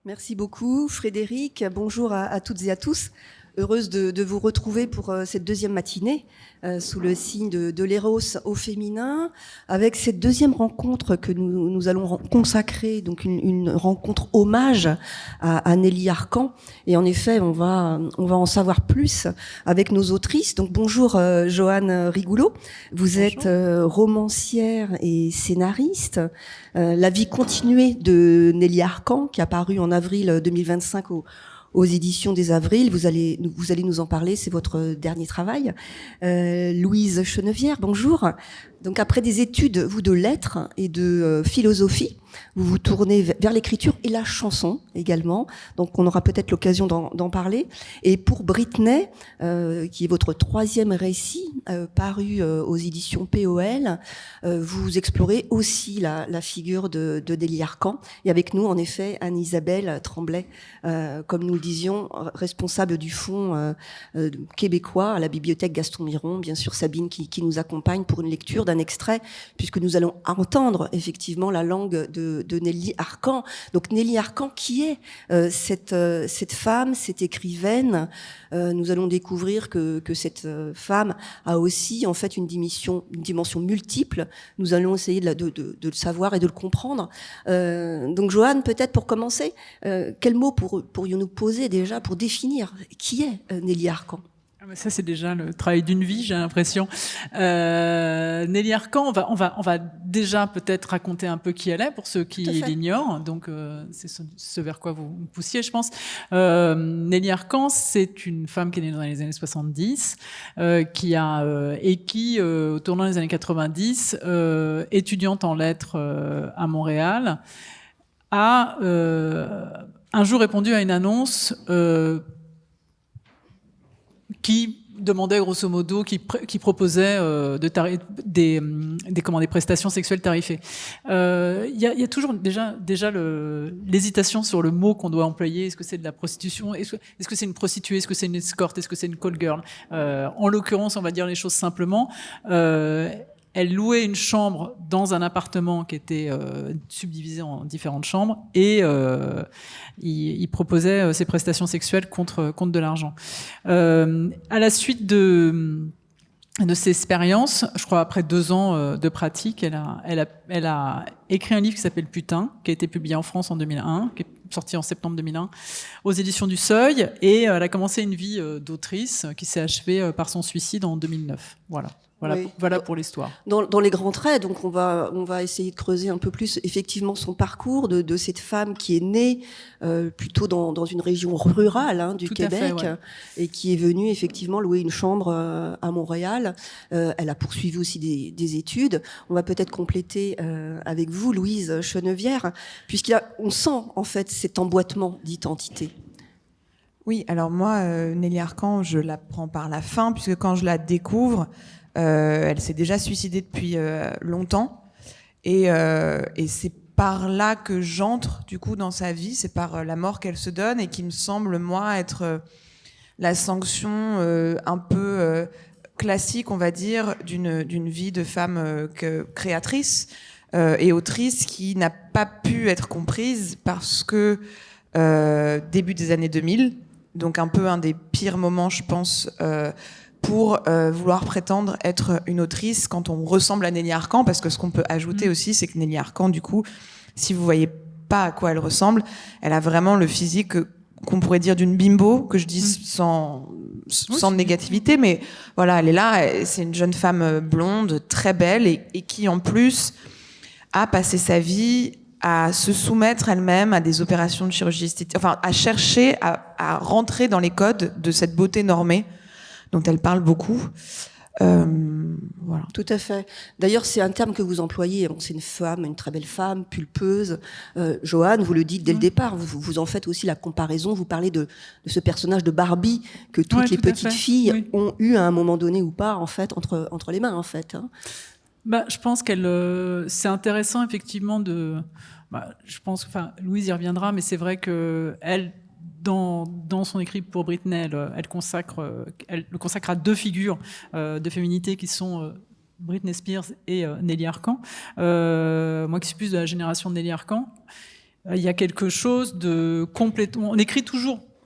Merci beaucoup Frédéric. Bonjour à toutes et à tous. Heureuse de vous retrouver pour cette deuxième matinée sous le signe de l'Éros au féminin, avec cette deuxième rencontre que nous allons consacrer, donc une rencontre hommage à Nelly Arcan. Et en effet, on va en savoir plus avec nos autrices. Donc bonjour Joanne Rigoulot, vous Bonjour. êtes romancière et scénariste. La vie continuée de Nelly Arcan, qui a paru en avril 2025 aux éditions des Avrils. Vous allez nous en parler, c'est votre dernier travail. Louise Chenevière, bonjour. Donc après des études, vous, de lettres et de philosophie, vous vous tournez vers l'écriture et la chanson également. Donc on aura peut-être l'occasion d'en parler. Et pour Britney, qui est votre troisième récit paru aux éditions POL, vous explorez aussi la figure de Nelly Arcan. Et avec nous, en effet, Anne-Isabelle Tremblay, comme nous le disions, responsable du fonds québécois à la bibliothèque Gaston Miron. Bien sûr, Sabine qui nous accompagne pour une lecture d'un extrait, puisque nous allons entendre effectivement la langue de Nelly Arcan. Donc Nelly Arcan, qui est cette femme, cette écrivaine. Nous allons découvrir que cette femme a aussi en fait une dimension multiple. Nous allons essayer de le savoir et de le comprendre. Donc Joanne, peut-être pour commencer, quels mots pourrions-nous poser déjà pour définir qui est Nelly Arcan? Ça, c'est déjà le travail d'une vie, j'ai l'impression. Nelly Arcan, on va déjà peut-être raconter un peu qui elle est, pour ceux qui l'ignorent. Donc, c'est ce vers quoi vous poussiez, je pense. Nelly Arcan, c'est une femme qui est née dans les années 70, qui, au tournant des années 90, étudiante en lettres à Montréal, a un jour répondu à une annonce qui demandait grosso modo, qui proposait des prestations sexuelles tarifées. Il y a toujours déjà l'hésitation sur le mot qu'on doit employer. Est-ce que c'est de la prostitution? Est-ce que c'est une prostituée? Est-ce que c'est une escorte? Est-ce que c'est une call girl? En l'occurrence, on va dire les choses simplement. Elle louait une chambre dans un appartement qui était subdivisé en différentes chambres et il proposait ses prestations sexuelles contre de l'argent. À la suite de ces expériences, je crois après 2 ans de pratique, elle a écrit un livre qui s'appelle Putain, qui a été publié en France en 2001, qui est sorti en septembre 2001 aux éditions du Seuil, et elle a commencé une vie d'autrice qui s'est achevée par son suicide en 2009. Voilà pour l'histoire. Dans les grands traits, donc on va essayer de creuser un peu plus effectivement son parcours de cette femme qui est née plutôt dans une région rurale du Québec, et qui est venue effectivement louer une chambre à Montréal. Elle a poursuivi aussi des études. On va peut-être compléter avec vous, Louise Chenevière, puisqu'on sent en fait cet emboîtement d'identité. Oui, alors moi, Nelly Arcan, je la prends par la fin, puisque quand je la découvre, elle s'est déjà suicidée depuis longtemps, et c'est par là que j'entre du coup dans sa vie, c'est par la mort qu'elle se donne, et qui me semble moi être la sanction un peu classique, on va dire, d'une vie de femme créatrice et autrice qui n'a pas pu être comprise parce que début des années 2000, donc un peu un des pires moments, je pense, pour vouloir prétendre être une autrice quand on ressemble à Nelly Arcan, parce que ce qu'on peut ajouter aussi, c'est que Nelly Arcan, du coup, si vous voyez pas à quoi elle ressemble, elle a vraiment le physique qu'on pourrait dire d'une bimbo, que je dis sans négativité, mais voilà, elle est là, c'est une jeune femme blonde, très belle, et qui en plus a passé sa vie à se soumettre elle-même à des opérations de chirurgie esthétique, enfin à chercher à rentrer dans les codes de cette beauté normée dont elle parle beaucoup. Voilà. Tout à fait. D'ailleurs, c'est un terme que vous employez. C'est une femme, une très belle femme, pulpeuse. Joanne, vous le dites dès le départ. Vous en faites aussi la comparaison. Vous parlez de ce personnage de Barbie que toutes les petites filles ont eu à un moment donné ou pas, en fait, entre les mains, en fait. Je pense c'est intéressant effectivement je pense, enfin, Louise y reviendra, mais c'est vrai que elle, dans son écrit pour Britney, elle le consacre à 2 figures de féminité qui sont Britney Spears et Nelly Arcan. Moi qui suis plus de la génération de Nelly Arcan, il y a quelque chose de complètement...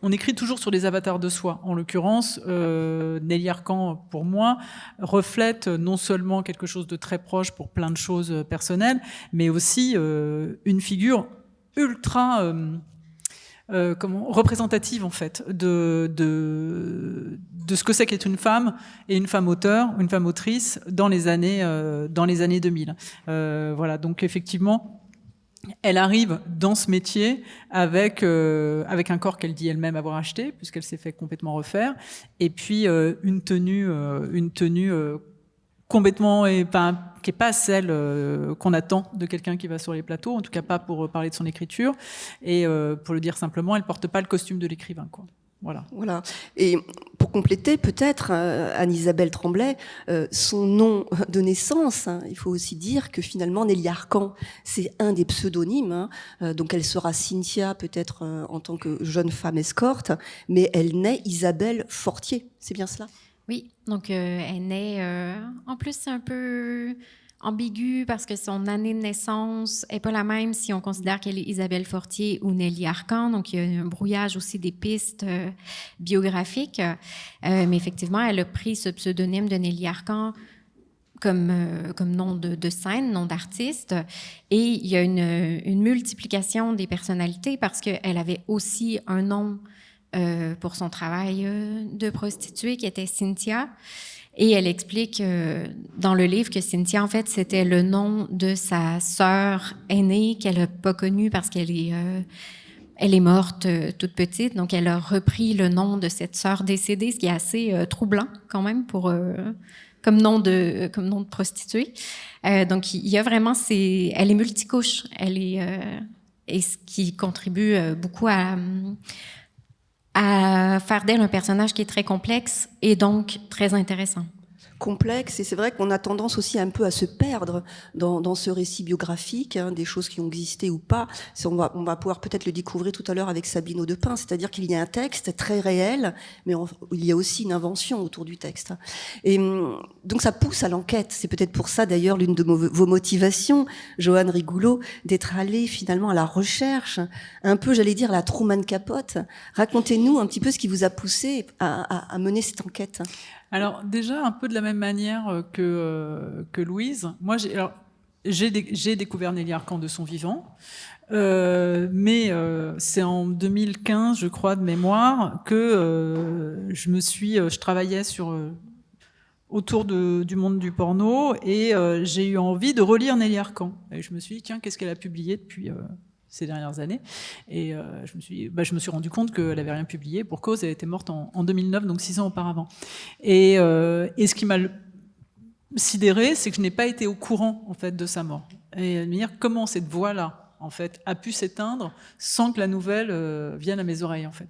On écrit toujours sur des avatars de soi. En l'occurrence, Nelly Arcan, pour moi, reflète non seulement quelque chose de très proche pour plein de choses personnelles, mais aussi une figure ultra représentative, en fait, de ce que c'est qu'être une femme et une femme auteure, une femme autrice dans les années 2000. Voilà, donc effectivement... Elle arrive dans ce métier avec un corps qu'elle dit elle-même avoir acheté, puisqu'elle s'est fait complètement refaire, et puis une tenue complètement qui est pas celle qu'on attend de quelqu'un qui va sur les plateaux, en tout cas pas pour parler de son écriture. Et pour le dire simplement, elle porte pas le costume de l'écrivain, quoi. Voilà. Voilà. Et pour compléter, peut-être, Anne-Isabelle Tremblay, son nom de naissance, hein, il faut aussi dire que finalement, Nelly Arcan, c'est un des pseudonymes. Hein, donc elle sera Cynthia, peut-être en tant que jeune femme escorte, mais elle naît Isabelle Fortier. C'est bien cela? Oui, donc elle naît... en plus, c'est un peu ambigu parce que son année de naissance n'est pas la même si on considère qu'elle est Isabelle Fortier ou Nelly Arcan. Donc, il y a un brouillage aussi des pistes biographiques. Mais effectivement, elle a pris ce pseudonyme de Nelly Arcan comme nom de scène, nom d'artiste. Et il y a une multiplication des personnalités parce qu'elle avait aussi un nom pour son travail de prostituée qui était Cynthia. Et elle explique dans le livre que Cynthia, en fait, c'était le nom de sa sœur aînée qu'elle n'a pas connue parce qu'elle est morte toute petite. Donc, elle a repris le nom de cette sœur décédée, ce qui est assez troublant quand même comme nom de prostituée. Donc, il y a vraiment elle est multicouche. Et ce qui contribue beaucoup à faire d'elle un personnage qui est très complexe et donc très intéressant. Complexe, et c'est vrai qu'on a tendance aussi un peu à se perdre dans ce récit biographique, hein, des choses qui ont existé ou pas. On va pouvoir peut-être le découvrir tout à l'heure avec Sabine Audepin, c'est-à-dire qu'il y a un texte très réel, mais il y a aussi une invention autour du texte. Et donc ça pousse à l'enquête. C'est peut-être pour ça d'ailleurs l'une de vos motivations, Joanne Rigoulot, d'être allée finalement à la recherche, un peu, j'allais dire, la Truman Capote. Racontez-nous un petit peu ce qui vous a poussé à mener cette enquête. Alors déjà un peu de la même manière que Louise. Moi j'ai découvert Nelly Arcan de son vivant, mais c'est en 2015, je crois, de mémoire, que je travaillais autour du monde du porno et j'ai eu envie de relire Nelly Arcan. Et je me suis dit tiens, qu'est-ce qu'elle a publié depuis ces dernières années, et je me suis rendu compte qu'elle avait rien publié pour cause, elle était morte en 2009, donc 6 ans auparavant. Et ce qui m'a sidéré, c'est que je n'ai pas été au courant en fait de sa mort, et de me dire comment cette voix-là en fait a pu s'éteindre sans que la nouvelle vienne à mes oreilles en fait.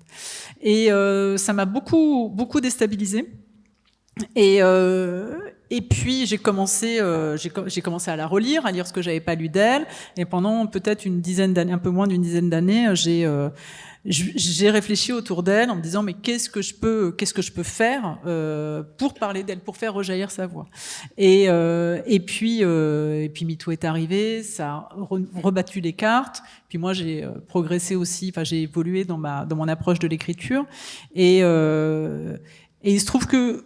Et ça m'a beaucoup déstabilisée. Et puis j'ai commencé à la relire, à lire ce que j'avais pas lu d'elle, et pendant peut-être une dizaine d'années, un peu moins d'une dizaine d'années, j'ai réfléchi autour d'elle en me disant mais qu'est-ce que je peux faire pour parler d'elle, pour faire rejaillir sa voix. Et puis MeToo est arrivé, ça a rebattu les cartes. Puis moi j'ai progressé aussi, enfin j'ai évolué dans mon approche de l'écriture, et il se trouve que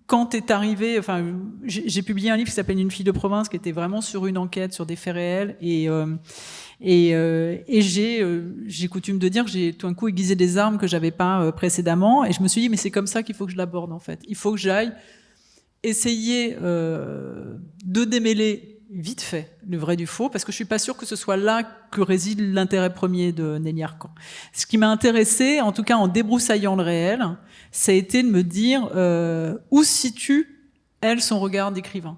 quand est arrivé, enfin, j'ai publié un livre qui s'appelle Une fille de province, qui était vraiment sur une enquête, sur des faits réels, et j'ai coutume de dire que j'ai tout d'un coup aiguisé des armes que j'avais pas précédemment, et je me suis dit mais c'est comme ça qu'il faut que je l'aborde en fait. Il faut que j'aille essayer de démêler vite fait le vrai du faux, parce que je suis pas sûre que ce soit là que réside l'intérêt premier de Nelly Arcan. Ce qui m'a intéressé, en tout cas en débroussaillant le réel, ça a été de me dire où situe elle son regard d'écrivain.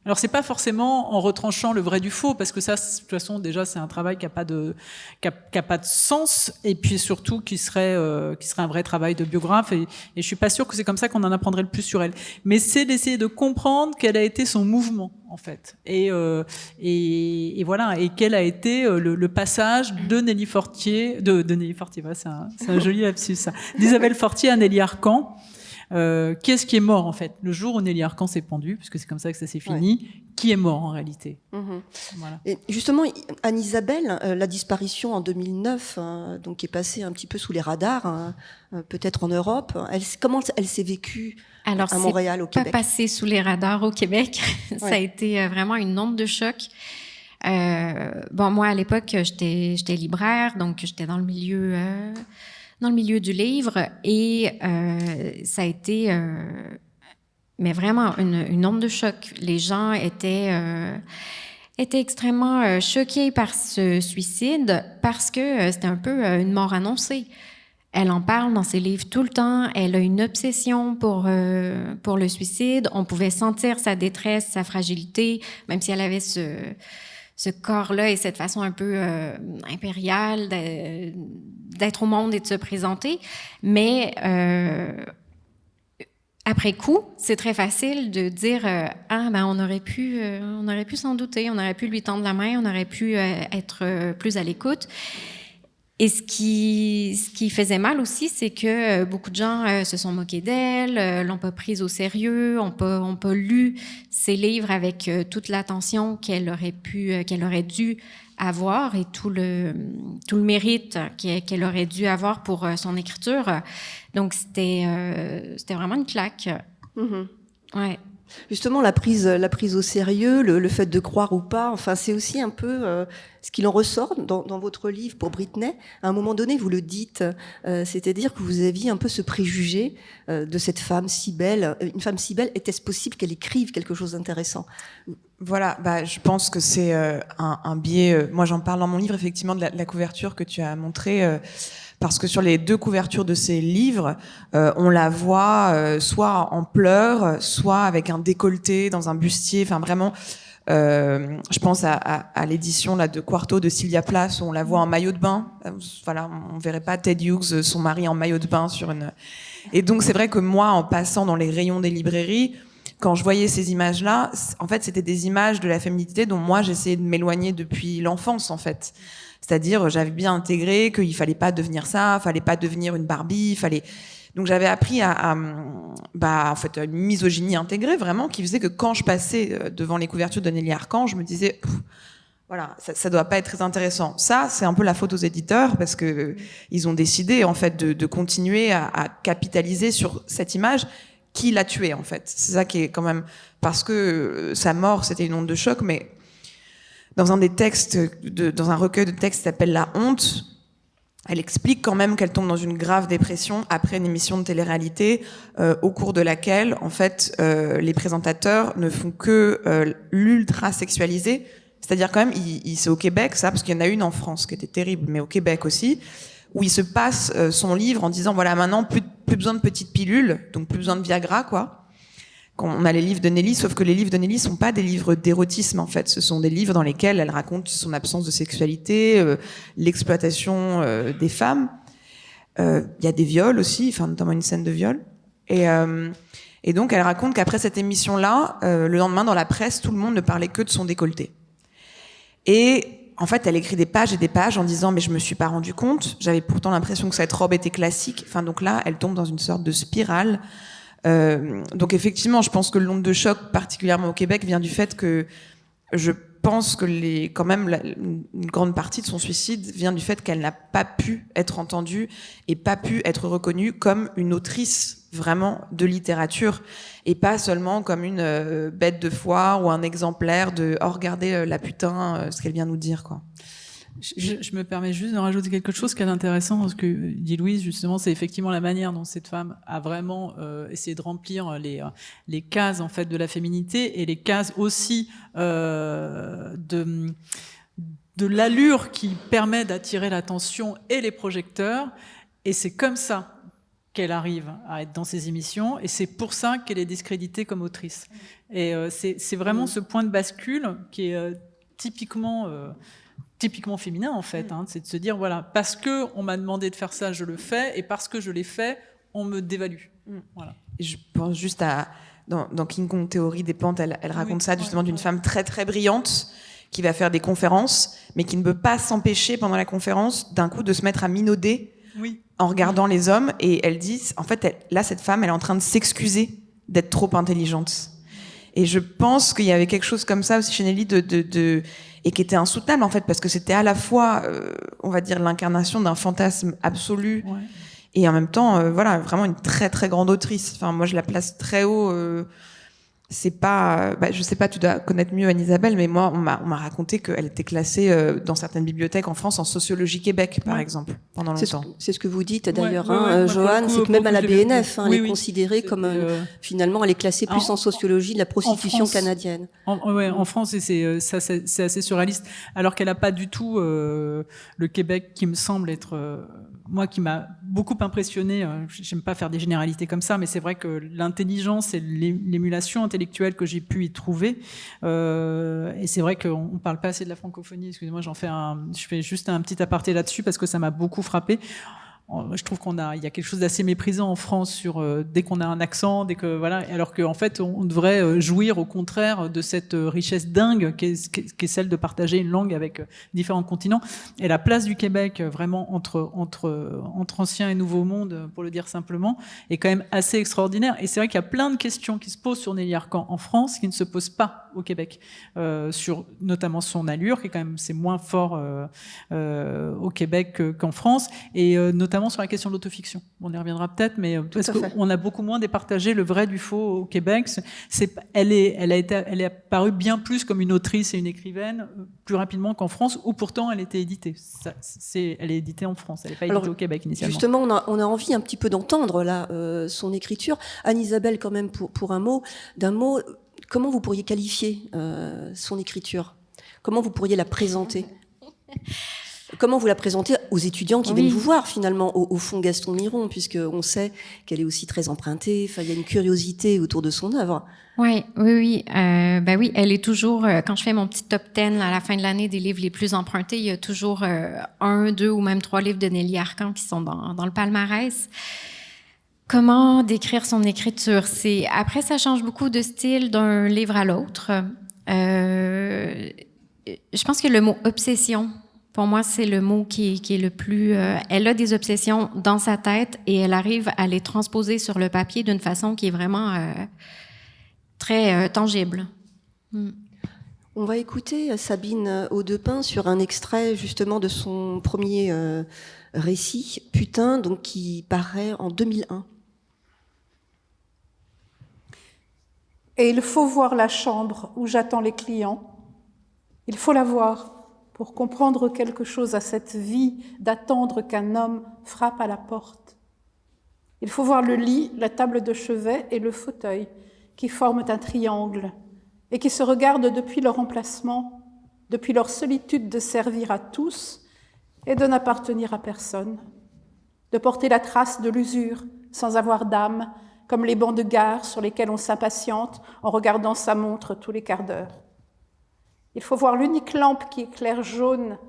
Alors c'est pas forcément en retranchant le vrai du faux, parce que ça, de toute façon, déjà c'est un travail qui a pas de sens, et puis surtout qui serait un vrai travail de biographe, et je suis pas sûre que c'est comme ça qu'on en apprendrait le plus sur elle. Mais c'est d'essayer de comprendre quel a été son mouvement en fait, et voilà, et quel a été le passage de Nelly Fortier, de Nelly Fortier, voilà, c'est un joli lapsus ça, d'Isabelle Fortier à Nelly Arcan. Qu'est-ce qui est mort en fait? Le jour où Nelly Arcan s'est pendue, puisque c'est comme ça que ça s'est fini, qui est mort en réalité? Voilà. Et justement, Anne-Isabelle, la disparition en 2009, donc qui est passée un petit peu sous les radars, peut-être en Europe, comment elle s'est vécue à Montréal, au Québec? Pas passé sous les radars au Québec. Ça a été vraiment une onde de choc. Moi, à l'époque, j'étais libraire, donc j'étais dans le milieu du livre, et ça a été mais vraiment une onde de choc. Les gens étaient extrêmement choqués par ce suicide parce que c'était un peu une mort annoncée. Elle en parle dans ses livres tout le temps. Elle a une obsession pour le suicide. On pouvait sentir sa détresse, sa fragilité, même si elle avait ce corps-là et cette façon un peu impériale d'être au monde et de se présenter. Mais après coup, c'est très facile de dire on aurait pu s'en douter, on aurait pu lui tendre la main, on aurait pu être plus à l'écoute. Et ce qui faisait mal aussi, c'est que beaucoup de gens se sont moqués d'elle, l'ont pas prise au sérieux, ont pas lu ses livres avec toute l'attention qu'elle aurait dû avoir et tout le mérite qu'elle aurait dû avoir pour son écriture. Donc c'était vraiment une claque. Ouais. Justement, la prise au sérieux, le fait de croire ou pas, enfin, c'est aussi un peu ce qu'il en ressort dans votre livre pour Britney. À un moment donné, vous le dites, c'est-à-dire que vous aviez un peu ce préjugé de cette femme si belle. Une femme si belle, était-ce possible qu'elle écrive quelque chose d'intéressant? Voilà, je pense que c'est un biais. Moi, j'en parle dans mon livre, effectivement, de la couverture que tu as montrée. Parce que sur les deux couvertures de ces livres, on la voit soit en pleurs, soit avec un décolleté dans un bustier. Enfin, vraiment, je pense à l'édition là de Quarto de Sylvia Plath où on la voit en maillot de bain. Voilà, on verrait pas Ted Hughes, son mari, en maillot de bain sur une. Et donc, c'est vrai que moi, en passant dans les rayons des librairies, quand je voyais ces images-là, en fait, c'était des images de la féminité dont moi, j'essayais de m'éloigner depuis l'enfance, en fait. C'est-à-dire, j'avais bien intégré qu'il fallait pas devenir ça, fallait pas devenir une Barbie, Donc j'avais appris en fait, une misogynie intégrée vraiment, qui faisait que quand je passais devant les couvertures de Nelly Arcan, je me disais, voilà, ça doit pas être très intéressant. Ça, c'est un peu la faute aux éditeurs parce que ils ont décidé en fait de continuer à capitaliser sur cette image qui l'a tuée en fait. C'est ça qui est quand même parce que sa mort, c'était une onde de choc, mais dans un des textes, dans un recueil de textes qui s'appelle La Honte, elle explique quand même qu'elle tombe dans une grave dépression après une émission de télé-réalité au cours de laquelle, en fait, les présentateurs ne font que l'ultra-sexualiser. C'est-à-dire quand même, c'est au Québec, ça, parce qu'il y en a une en France qui était terrible, mais au Québec aussi, où il se passe son livre en disant, voilà, maintenant, plus besoin de petites pilules, donc plus besoin de Viagra, quoi. On a les livres de Nelly, sauf que les livres de Nelly sont pas des livres d'érotisme en fait, ce sont des livres dans lesquels elle raconte son absence de sexualité, l'exploitation des femmes. Il y a des viols aussi, enfin notamment une scène de viol. Et donc elle raconte qu'après cette émission-là, le lendemain dans la presse, tout le monde ne parlait que de son décolleté. Et en fait, elle écrit des pages et des pages en disant mais je me suis pas rendu compte, j'avais pourtant l'impression que cette robe était classique. Enfin donc là, elle tombe dans une sorte de spirale. Donc effectivement, je pense que l'onde de choc, particulièrement au Québec, vient du fait que je pense que quand même une grande partie de son suicide vient du fait qu'elle n'a pas pu être entendue et pas pu être reconnue comme une autrice vraiment de littérature et pas seulement comme une bête de foire ou un exemplaire de « oh regardez la putain ce qu'elle vient nous dire » quoi. Je me permets juste de rajouter quelque chose qui est intéressant, parce que dit Louise, justement, c'est effectivement la manière dont cette femme a vraiment essayé de remplir les cases en fait de la féminité et les cases aussi de l'allure qui permet d'attirer l'attention et les projecteurs. Et c'est comme ça qu'elle arrive à être dans ces émissions, et c'est pour ça qu'elle est discréditée comme autrice. Et c'est vraiment ce point de bascule qui est typiquement féminin en fait, c'est de se dire voilà, parce que on m'a demandé de faire ça, je le fais, et parce que je l'ai fait, on me dévalue. Voilà. Je pense juste dans King Kong Théorie des plantes, elle raconte ça justement d'une femme très très brillante qui va faire des conférences, mais qui ne peut pas s'empêcher pendant la conférence d'un coup de se mettre à minauder en regardant les hommes, et elle dit, en fait, là, cette femme, elle est en train de s'excuser d'être trop intelligente. Et je pense qu'il y avait quelque chose comme ça aussi chez Nelly et qui était insoutenable, en fait, parce que c'était à la fois, on va dire, l'incarnation d'un fantasme absolu, et en même temps, voilà, vraiment une très, très grande autrice. Enfin, moi, je la place très haut. C'est pas, je sais pas, tu dois connaître mieux Anne-Isabelle, mais moi, on m'a raconté qu'elle était classée dans certaines bibliothèques en France en sociologie Québec, par exemple, pendant longtemps. C'est ce que vous dites d'ailleurs, Joanne, c'est que même à la BNF, elle est considérée comme finalement, elle est classée plus en sociologie de la prostitution canadienne. En France, et c'est assez surréaliste, alors qu'elle n'a pas du tout le Québec qui me semble être, moi, qui m'a beaucoup impressionné. J'aime pas faire des généralités comme ça, mais c'est vrai que l'intelligence et l'émulation intellectuelle que j'ai pu y trouver, et c'est vrai qu'on parle pas assez de la francophonie. Excusez-moi, je fais juste un petit aparté là-dessus parce que ça m'a beaucoup frappé. Je trouve il y a quelque chose d'assez méprisant en France sur dès qu'on a un accent, voilà, alors qu'en fait on devrait jouir au contraire de cette richesse dingue qui est celle de partager une langue avec différents continents. Et la place du Québec vraiment entre ancien et nouveau monde, pour le dire simplement, est quand même assez extraordinaire. Et c'est vrai qu'il y a plein de questions qui se posent sur Nelly Arcan en France qui ne se posent pas au Québec, sur notamment son allure, qui est quand même c'est moins fort au Québec qu'en France, et notamment sur la question de l'autofiction. On y reviendra peut-être, mais parce qu'on a beaucoup moins départagé le vrai du faux au Québec. Elle est apparue bien plus comme une autrice et une écrivaine plus rapidement qu'en France, où pourtant elle était éditée. Elle est éditée en France, elle n'est pas éditée au Québec initialement. Justement, on a envie un petit peu d'entendre là son écriture. Anne-Isabelle, quand même, pour un mot, comment vous pourriez qualifier son écriture? Comment vous pourriez la présenter? Comment vous la présentez aux étudiants qui viennent vous voir, finalement, au fond, Gaston Miron, puisqu'on sait qu'elle est aussi très empruntée, enfin, il y a une curiosité autour de son œuvre. Oui. Oui, elle est toujours, quand je fais mon petit top 10 à la fin de l'année des livres les plus empruntés, il y a toujours 1, 2 ou même 3 livres de Nelly Arcan qui sont dans le palmarès. Comment décrire son écriture? Après, ça change beaucoup de style d'un livre à l'autre. Je pense que le mot « obsession », pour moi, c'est le mot qui est le plus... elle a des obsessions dans sa tête et elle arrive à les transposer sur le papier d'une façon qui est vraiment très tangible. On va écouter Sabine Audepin sur un extrait justement de son premier récit, Putain, donc qui paraît en 2001. Et il faut voir la chambre où j'attends les clients. Il faut la voir pour comprendre quelque chose à cette vie d'attendre qu'un homme frappe à la porte. Il faut voir le lit, la table de chevet et le fauteuil qui forment un triangle et qui se regardent depuis leur emplacement, depuis leur solitude de servir à tous et de n'appartenir à personne, de porter la trace de l'usure sans avoir d'âme, comme les bancs de gare sur lesquels on s'impatiente en regardant sa montre tous les quarts d'heure. Il faut voir l'unique lampe qui éclaire jaune,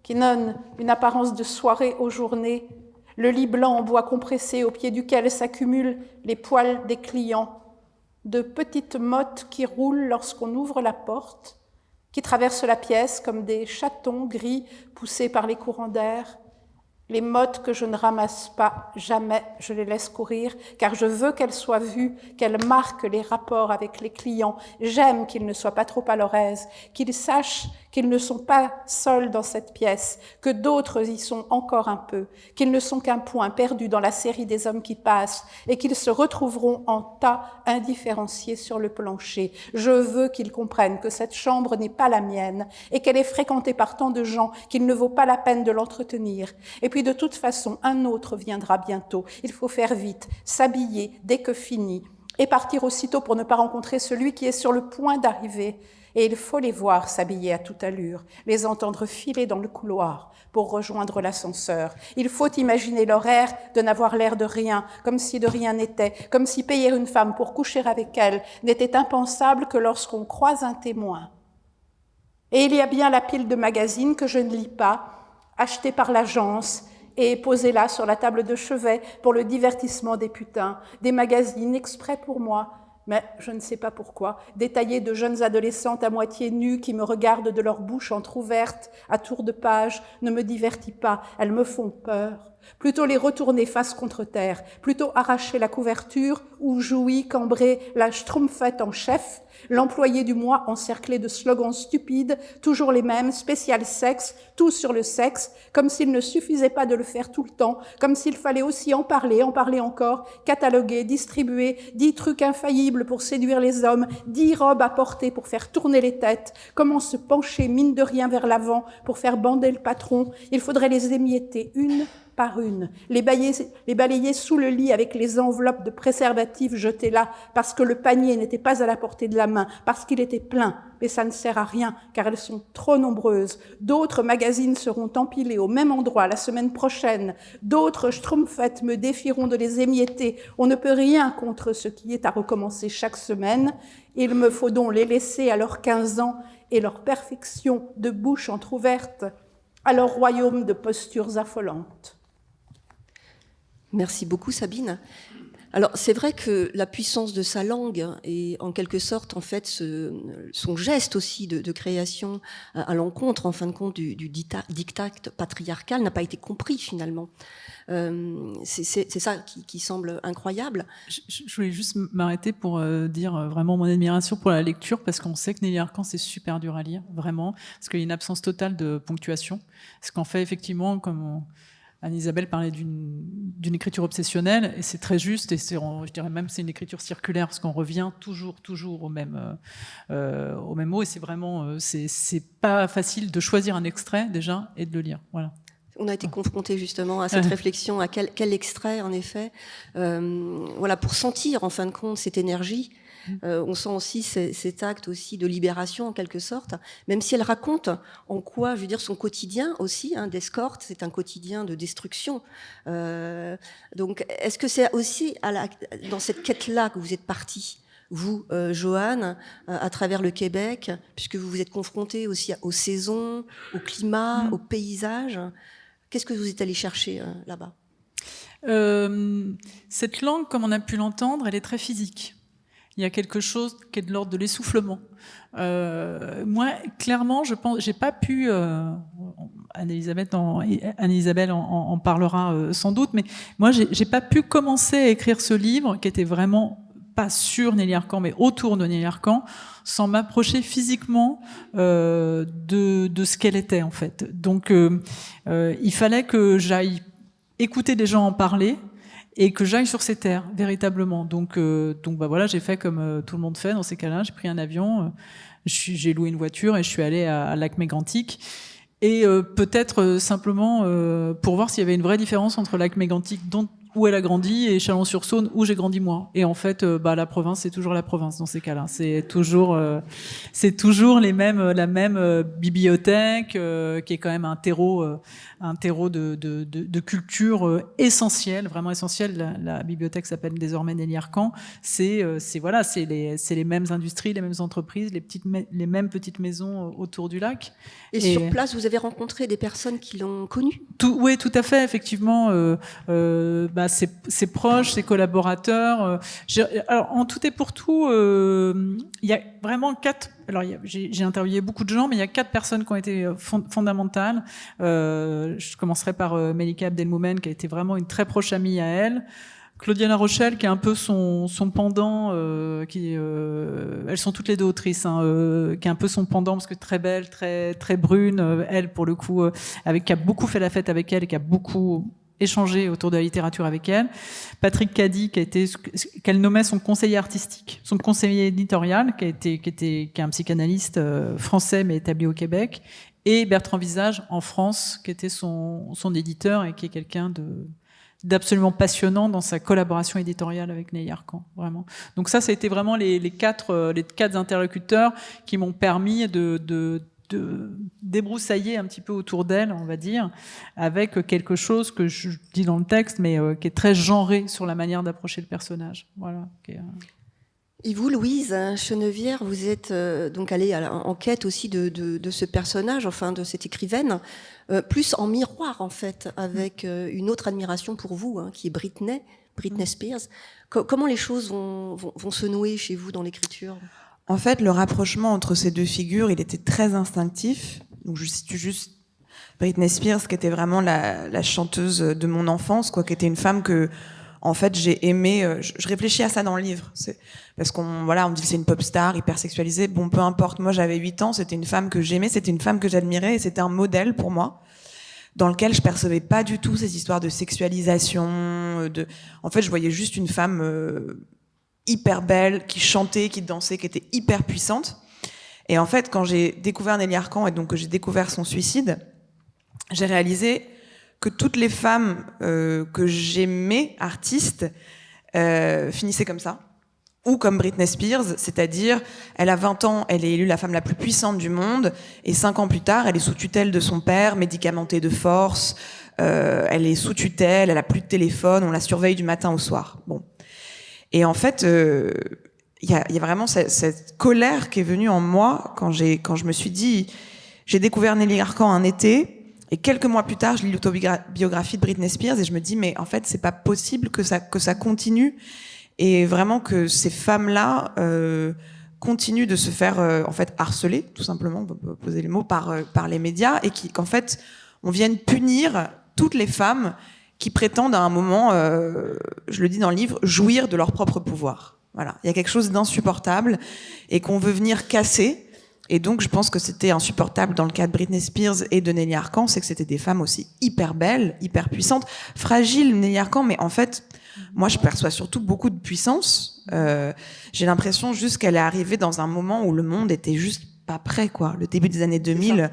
qui donne une apparence de soirée aux journées, le lit blanc en bois compressé au pied duquel s'accumulent les poils des clients, de petites mottes qui roulent lorsqu'on ouvre la porte, qui traversent la pièce comme des chatons gris poussés par les courants d'air. Les mottes que je ne ramasse pas, jamais je les laisse courir, car je veux qu'elles soient vues, qu'elles marquent les rapports avec les clients. J'aime qu'ils ne soient pas trop à leur aise, qu'ils sachent qu'ils ne sont pas seuls dans cette pièce, que d'autres y sont encore un peu, qu'ils ne sont qu'un point perdu dans la série des hommes qui passent et qu'ils se retrouveront en tas indifférenciés sur le plancher. Je veux qu'ils comprennent que cette chambre n'est pas la mienne et qu'elle est fréquentée par tant de gens qu'il ne vaut pas la peine de l'entretenir. Et puis de toute façon, un autre viendra bientôt. Il faut faire vite, s'habiller dès que fini et partir aussitôt pour ne pas rencontrer celui qui est sur le point d'arriver. Et il faut les voir s'habiller à toute allure, les entendre filer dans le couloir pour rejoindre l'ascenseur. Il faut imaginer leur air de n'avoir l'air de rien, comme si de rien n'était, comme si payer une femme pour coucher avec elle n'était impensable que lorsqu'on croise un témoin. Et il y a bien la pile de magazines que je ne lis pas, achetée par l'agence et posée là sur la table de chevet pour le divertissement des putains, des magazines exprès pour moi, mais je ne sais pas pourquoi, détaillés de jeunes adolescentes à moitié nues qui me regardent de leur bouche entr'ouverte à tour de page, ne me divertit pas, elles me font peur. plutôt les retourner face contre terre, plutôt arracher la couverture où jouit, cambré la schtroumpfette en chef, l'employé du mois encerclé de slogans stupides, toujours les mêmes, spécial sexe, tout sur le sexe, comme s'il ne suffisait pas de le faire tout le temps, comme s'il fallait aussi en parler encore, cataloguer, distribuer, 10 trucs infaillibles pour séduire les hommes, 10 robes à porter pour faire tourner les têtes, comment se pencher mine de rien vers l'avant pour faire bander le patron, il faudrait les émietter une par une, les balayer sous le lit avec les enveloppes de préservatifs jetées là parce que le panier n'était pas à la portée de la main, parce qu'il était plein, mais ça ne sert à rien car elles sont trop nombreuses. D'autres magazines seront empilés au même endroit la semaine prochaine, d'autres schtroumpfettes me défieront de les émietter. On ne peut rien contre ce qui est à recommencer chaque semaine. Il me faut donc les laisser à leurs 15 ans et leur perfection de bouche entr'ouverte à leur royaume de postures affolantes. Merci beaucoup, Sabine. Alors, c'est vrai que la puissance de sa langue et, en quelque sorte, en fait, son geste aussi de création à l'encontre, en fin de compte, du diktat patriarcal n'a pas été compris, finalement. C'est ça qui semble incroyable. Je voulais juste m'arrêter pour dire vraiment mon admiration pour la lecture, parce qu'on sait que Nelly Arcan, c'est super dur à lire, vraiment, parce qu'il y a une absence totale de ponctuation. Ce qu'en fait, effectivement, comme Anne-Isabelle parlait d'une écriture obsessionnelle, et c'est très juste, et je dirais même c'est une écriture circulaire, parce qu'on revient toujours au même mot, et c'est vraiment, c'est pas facile de choisir un extrait déjà et de le lire. Voilà. On a été confronté justement à cette réflexion, à quel extrait, en effet, voilà, pour sentir en fin de compte cette énergie. On sent aussi cet acte aussi de libération en quelque sorte, même si elle raconte en quoi, je veux dire, son quotidien aussi, d'escorte, c'est un quotidien de destruction. Donc, est-ce que c'est aussi dans cette quête-là que vous êtes partie, vous, Joanne, à travers le Québec, puisque vous vous êtes confrontée aussi aux saisons, au climat, au paysage. Qu'est-ce que vous êtes allé chercher là-bas ? Cette langue, comme on a pu l'entendre, elle est très physique. Il y a quelque chose qui est de l'ordre de l'essoufflement. Moi, clairement, je pense, j'ai pas pu. Anne-Isabelle en parlera sans doute, mais moi, j'ai pas pu commencer à écrire ce livre qui était vraiment pas sur Nelly Arcan, mais autour de Nelly Arcan, sans m'approcher physiquement de ce qu'elle était en fait. Donc, il fallait que j'aille écouter des gens en parler. Et que j'aille sur ces terres, véritablement. Donc bah voilà, j'ai fait comme tout le monde fait dans ces cas-là. J'ai pris un avion, j'ai loué une voiture et je suis allée à Lac-Mégantic. Et peut-être simplement pour voir s'il y avait une vraie différence entre Lac-Mégantic, où elle a grandi, et Chalon-sur-Saône, où j'ai grandi moi. Et en fait, la province, c'est toujours la province dans ces cas-là. C'est toujours la même bibliothèque qui est quand même un terreau de culture essentielle, vraiment essentielle. La bibliothèque s'appelle désormais Nelly Arcan. C'est les mêmes industries, les mêmes entreprises, les mêmes petites maisons autour du lac. Et sur place, vous avez rencontré des personnes qui l'ont connue ? Oui, tout à fait, effectivement. Ses proches, ses collaborateurs. Alors, en tout et pour tout, il y a vraiment 4. Alors, j'ai interviewé beaucoup de gens, mais il y a 4 personnes qui ont été fondamentales. Je commencerai par Melika Abdelmoumen, qui a été vraiment une très proche amie à elle. Claudia La Rochelle, qui est un peu son pendant, elles sont toutes les deux autrices, qui est un peu son pendant, parce que très belle, très très brune. Elle, pour le coup, qui a beaucoup fait la fête avec elle et qui a beaucoup échangé autour de la littérature avec elle. Patrick Caddy, qu'elle nommait son conseiller artistique, son conseiller éditorial, qui est un psychanalyste français mais établi au Québec, et Bertrand Visage en France, qui était son éditeur et qui est quelqu'un d'absolument passionnant dans sa collaboration éditoriale avec Nelly Arcan, vraiment. Donc ça a été vraiment les quatre interlocuteurs qui m'ont permis de débroussailler un petit peu autour d'elle, on va dire, avec quelque chose que je dis dans le texte, mais qui est très genré sur la manière d'approcher le personnage. Voilà. Et vous, Louise Chenevière, vous êtes donc allée en quête aussi de ce personnage, enfin de cette écrivaine, plus en miroir en fait, avec une autre admiration pour vous, qui est Britney Spears. Comment les choses vont se nouer chez vous dans l'écriture ? En fait, le rapprochement entre ces deux figures, il était très instinctif. Donc, je situe juste Britney Spears, qui était vraiment la chanteuse de mon enfance, quoi, qui était une femme que, en fait, j'ai aimée. Je réfléchis à ça dans le livre, parce on dit que c'est une pop star hyper sexualisée. Bon, peu importe. Moi, j'avais 8 ans, c'était une femme que j'aimais, c'était une femme que j'admirais, et c'était un modèle pour moi, dans lequel je percevais pas du tout ces histoires de sexualisation. En fait, je voyais juste une femme hyper belle, qui chantait, qui dansait, qui était hyper puissante. Et en fait, quand j'ai découvert Nelly Arcan, et donc que j'ai découvert son suicide, j'ai réalisé que toutes les femmes que j'aimais, artistes, finissaient comme ça. Ou comme Britney Spears, c'est-à-dire, elle a 20 ans, elle est élue la femme la plus puissante du monde, et 5 ans plus tard, elle est sous tutelle de son père, médicamentée de force, elle est sous tutelle, elle a plus de téléphone, on la surveille du matin au soir. Bon. Et en fait, il y a vraiment cette colère qui est venue en moi quand je me suis dit, j'ai découvert Nelly Arcan un été, et quelques mois plus tard, je lis l'autobiographie de Britney Spears, et je me dis, mais en fait, c'est pas possible que ça continue, et vraiment que ces femmes-là continuent de se faire en fait harceler, tout simplement, on peut poser les mots, par les médias, et qu'en fait, on vienne punir toutes les femmes qui prétendent à un moment, je le dis dans le livre, jouir de leur propre pouvoir. Voilà, il y a quelque chose d'insupportable et qu'on veut venir casser. Et donc, je pense que c'était insupportable dans le cas de Britney Spears et de Nelly Arcan, c'est que c'était des femmes aussi hyper belles, hyper puissantes, fragiles, Nelly Arcan, mais en fait, moi, je perçois surtout beaucoup de puissance. J'ai l'impression juste qu'elle est arrivée dans un moment où le monde était juste pas prêt, quoi. Le début des années 2000,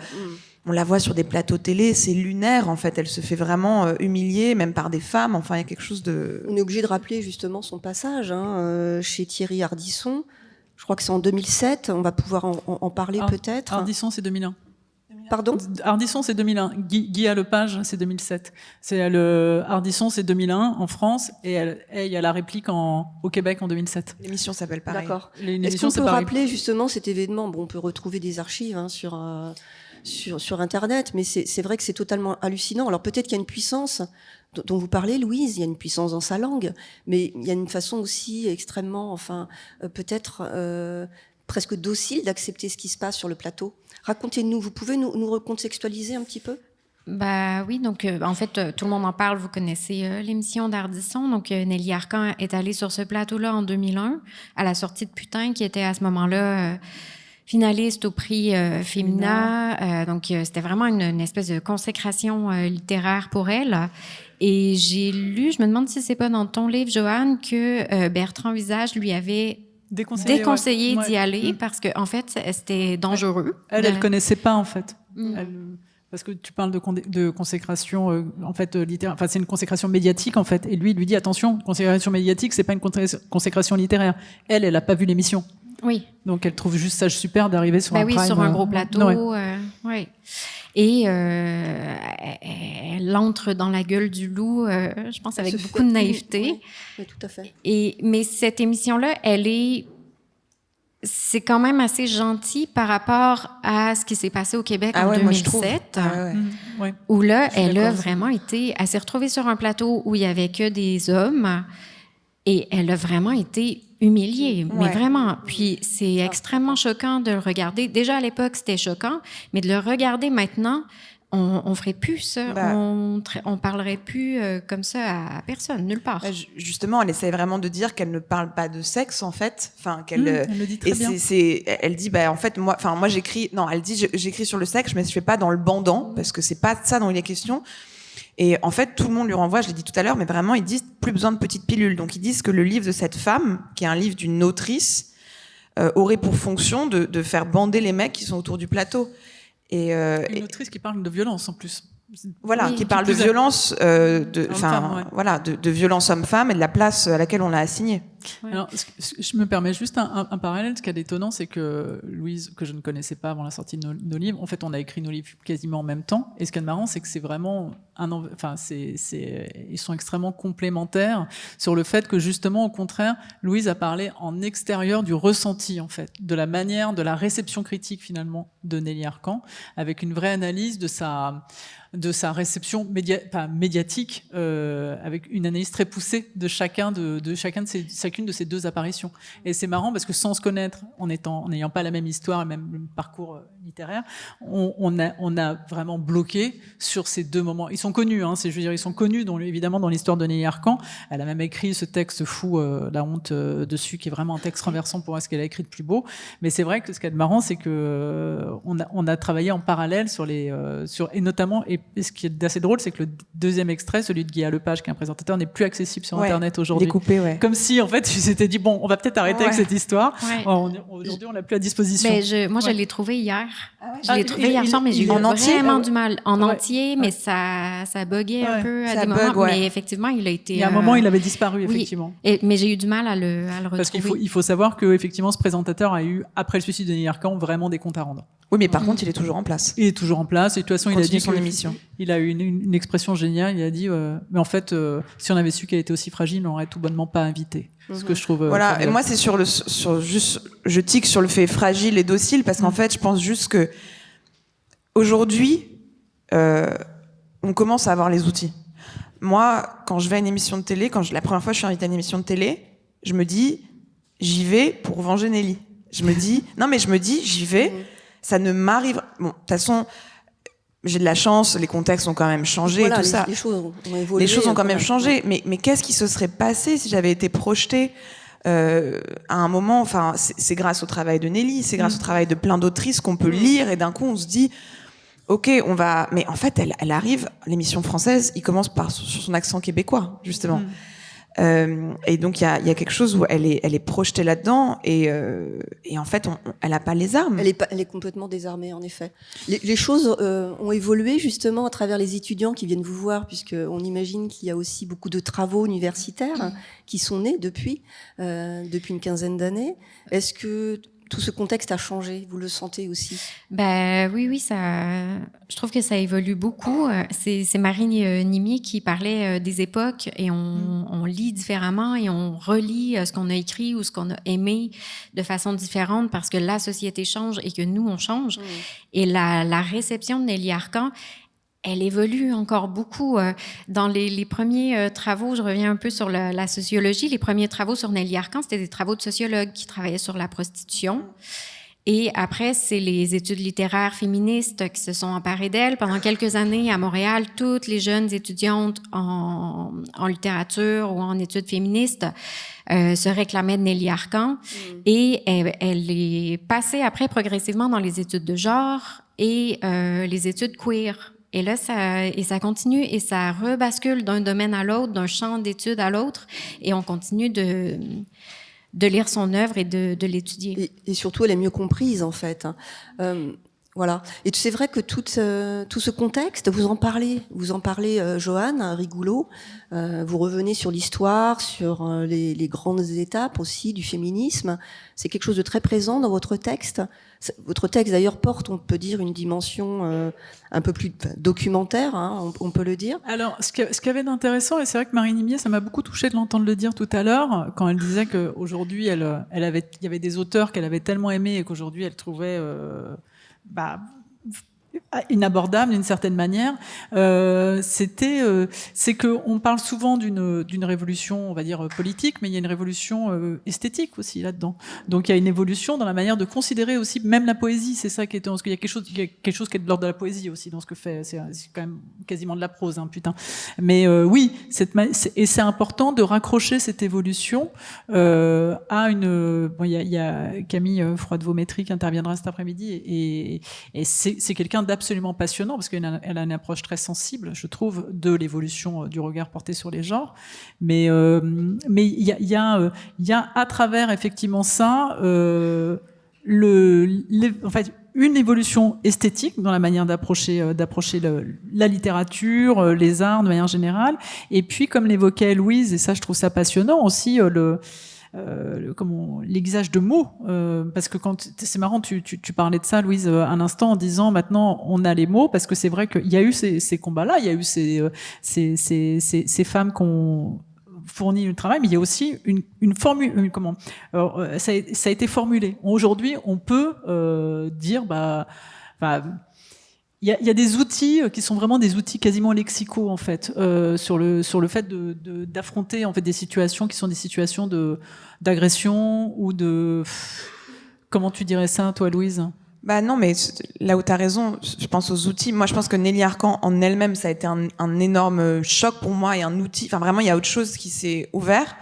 on la voit sur des plateaux télé, c'est lunaire, en fait. Elle se fait vraiment humilier, même par des femmes. Enfin, il y a quelque chose de... On est obligé de rappeler justement son passage chez Thierry Ardisson. Je crois que c'est en 2007. On va pouvoir en parler peut-être. Ardisson, c'est 2001. Pardon ? Ardisson, c'est 2001. Guy Lepage, c'est 2007. Ardisson, c'est 2001 en France, et il y a la réplique au Québec en 2007. L'émission s'appelle pareil. D'accord. Est-ce qu'on peut rappeler justement cet événement ? Bon, on peut retrouver des archives sur Internet, mais c'est vrai que c'est totalement hallucinant. Alors peut-être qu'il y a une puissance dont vous parlez, Louise, il y a une puissance dans sa langue, mais il y a une façon aussi extrêmement, peut-être presque docile d'accepter ce qui se passe sur le plateau. Racontez-nous, vous pouvez nous recontextualiser un petit peu ? Bah oui, donc en fait, tout le monde en parle, vous connaissez l'émission d'Ardisson. Donc Nelly Arcan est allée sur ce plateau-là en 2001, à la sortie de Putain, qui était à ce moment-là... finaliste au prix Femina. Donc, c'était vraiment une espèce de consécration littéraire pour elle. Et j'ai lu, je me demande si c'est pas dans ton livre, Joanne, que Bertrand Visage lui avait déconseillé d'y aller parce que, en fait, c'était dangereux. Elle connaissait pas, en fait. Parce que tu parles de consécration, en fait, littéraire. Enfin, c'est une consécration médiatique, en fait. Et lui dit, attention, consécration médiatique, c'est pas une consécration littéraire. Elle a pas vu l'émission. Oui. Donc elle trouve juste ça super d'arriver sur un prime. Oui, sur un gros plateau. Ouais. Et elle entre dans la gueule du loup, je pense, avec beaucoup de naïveté. Oui, tout à fait. Mais cette émission-là, c'est quand même assez gentil par rapport à ce qui s'est passé au Québec en 2007. Où là, elle s'est retrouvée sur un plateau où il y avait que des hommes. Et elle a vraiment été humiliée, mais vraiment. Puis c'est extrêmement choquant de le regarder. Déjà à l'époque, c'était choquant, mais de le regarder maintenant, on ferait plus ça. On parlerait plus comme ça à personne, nulle part. Justement, elle essaie vraiment de dire qu'elle ne parle pas de sexe, en fait. Enfin, elle le dit très bien. Elle dit, en fait, moi j'écris. Non, elle dit, j'écris sur le sexe, mais je fais pas dans le bandant, parce que c'est pas ça dont il est question. Et en fait, tout le monde lui renvoie, je l'ai dit tout à l'heure, mais vraiment, ils disent plus besoin de petites pilules. Donc, ils disent que le livre de cette femme, qui est un livre d'une autrice, aurait pour fonction de faire bander les mecs qui sont autour du plateau. Une autrice qui parle de violence, en plus. Voilà, qui parle de violence, de violence homme-femme et de la place à laquelle on l'a assignée. Ouais. Alors, je me permets juste un parallèle. Ce qui est étonnant, c'est que Louise, que je ne connaissais pas avant la sortie de nos livres, en fait, on a écrit nos livres quasiment en même temps. Et ce qui est marrant, c'est que c'est vraiment ils sont extrêmement complémentaires sur le fait que justement, au contraire, Louise a parlé en extérieur du ressenti, en fait, de la manière, de la réception critique finalement de Nelly Arcan, avec une vraie analyse de sa réception médiatique, avec une analyse très poussée de chacun de sa chacune de ces 2 apparitions. Et c'est marrant parce que sans se connaître, en n'ayant pas la même histoire, le même parcours littéraire, on a vraiment bloqué sur ces 2 moments. Ils sont connus, je veux dire, ils sont connus évidemment dans l'histoire de Nelly Arcan. Elle a même écrit ce texte fou, La honte dessus, qui est vraiment un texte renversant pour ce qu'elle a écrit de plus beau. Mais c'est vrai que ce qui est marrant, c'est que on a travaillé en parallèle sur et notamment, et ce qui est assez drôle, c'est que le 2e extrait, celui de Guy Lepage, qui est un présentateur, n'est plus accessible sur Internet aujourd'hui. Découpé, ouais. Comme si, en fait, ils s'étaient dit, bon, on va peut-être arrêter avec cette histoire. Ouais. Aujourd'hui, on l'a plus à disposition. Moi, je l'ai trouvé hier. Je l'ai trouvé hier soir, mais j'ai eu en entier, vraiment du mal. En entier, mais ça buguait un peu à des moments. Mais effectivement, il a été... Il y a un moment, il avait disparu, effectivement. Mais j'ai eu du mal à le retrouver. Parce qu'il faut savoir que, effectivement, ce présentateur a eu, après le suicide de Nelly Arcan, vraiment des comptes à rendre. Oui, mais par contre, il est toujours en place. Il est toujours en place. Et de toute façon, il a dit son émission. Il a eu une expression géniale. Il a dit, mais en fait, si on avait su qu'elle était aussi fragile, on l'aurait tout bonnement pas invitée. Ce que je trouve. Voilà. Et moi, c'est je tique sur le fait fragile et docile parce qu'en fait, je pense juste que aujourd'hui, on commence à avoir les outils. Moi, quand je vais à une émission de télé, la première fois que je suis invitée à une émission de télé, je me dis, j'y vais pour venger Nelly. Je me dis, j'y vais. Ça ne m'arrive. Bon, de toute façon, j'ai de la chance, les contextes ont quand même changé et tout ça. Les choses ont évolué. Les choses ont quand même changé. Mais qu'est-ce qui se serait passé si j'avais été projetée à un moment, enfin, c'est grâce au travail de Nelly, c'est grâce au travail de plein d'autrices qu'on peut lire et d'un coup on se dit, ok, on va. Mais en fait, elle arrive. L'émission française, il commence sur son accent québécois, justement. Et donc il y a quelque chose où elle est projetée là-dedans et en fait elle a pas les armes. Elle est complètement désarmée, en effet. Les choses ont évolué justement à travers les étudiants qui viennent vous voir, puisque on imagine qu'il y a aussi beaucoup de travaux universitaires qui sont nés depuis une quinzaine d'années. Est-ce que tout ce contexte a changé? Vous le sentez aussi? Oui, je trouve que ça évolue beaucoup. C'est Marie Nimier qui parlait des époques et on lit différemment et on relit ce qu'on a écrit ou ce qu'on a aimé de façon différente parce que la société change et que nous, on change. Et la réception de Nelly Arcan, elle évolue encore beaucoup. Dans les premiers travaux, je reviens un peu sur la sociologie, les premiers travaux sur Nelly Arcan, c'était des travaux de sociologues qui travaillaient sur la prostitution. Et après, c'est les études littéraires féministes qui se sont emparées d'elle. Pendant quelques années, à Montréal, toutes les jeunes étudiantes en littérature ou en études féministes se réclamaient de Nelly Arcan. Et elle est passée après progressivement dans les études de genre et les études queer. Et là, ça continue et ça rebascule d'un domaine à l'autre, d'un champ d'études à l'autre, et on continue de lire son œuvre et de l'étudier. Et surtout, elle est mieux comprise, en fait. Voilà. Et c'est vrai que tout ce contexte, vous en parlez, Joanne Rigoulot, vous revenez sur l'histoire, sur les grandes étapes aussi du féminisme. C'est quelque chose de très présent dans votre texte. Votre texte, d'ailleurs, porte, on peut dire, une dimension un peu plus documentaire, on peut le dire. Alors, ce qu'il y avait d'intéressant, et c'est vrai que Marie Nimier, ça m'a beaucoup touchée de l'entendre le dire tout à l'heure, quand elle disait qu'aujourd'hui, il y avait des auteurs qu'elle avait tellement aimés et qu'aujourd'hui, elle trouvait inabordable d'une certaine manière. C'est que on parle souvent d'une révolution, on va dire politique, mais il y a une révolution esthétique aussi là-dedans. Donc il y a une évolution dans la manière de considérer aussi même la poésie. C'est ça qui est, parce qu'il y a quelque chose qui est de l'ordre de la poésie aussi dans ce que fait. C'est quand même quasiment de la prose, putain. Mais oui, et c'est important de raccrocher cette évolution à une. Bon, il y a Camille Froidevaux-Métry qui interviendra cet après-midi et c'est quelqu'un d'absolument passionnant parce qu'elle a une approche très sensible, je trouve, de l'évolution du regard porté sur les genres. Mais il y a à travers effectivement ça en fait une évolution esthétique dans la manière d'approcher la littérature, les arts de manière générale. Et puis, comme l'évoquait Louise, et ça je trouve ça passionnant aussi, l'aiguisage de mots, parce que c'est marrant, tu parlais de ça, Louise, un instant, en disant maintenant on a les mots, parce que c'est vrai qu'il y a eu ces combats-là, il y a eu ces femmes qu'on fournit le travail, mais il y a aussi une formule, ça a été formulé. Aujourd'hui, on peut dire, il y a des outils qui sont vraiment des outils quasiment lexicaux en fait sur le fait d'affronter en fait des situations qui sont des situations d'agression ou de comment tu dirais ça toi Louise? Bah non, mais là où tu as raison, je pense aux outils. Moi, je pense que Nelly Arcan en elle-même, ça a été un énorme choc pour moi et un outil. Enfin, vraiment, il y a autre chose qui s'est ouvert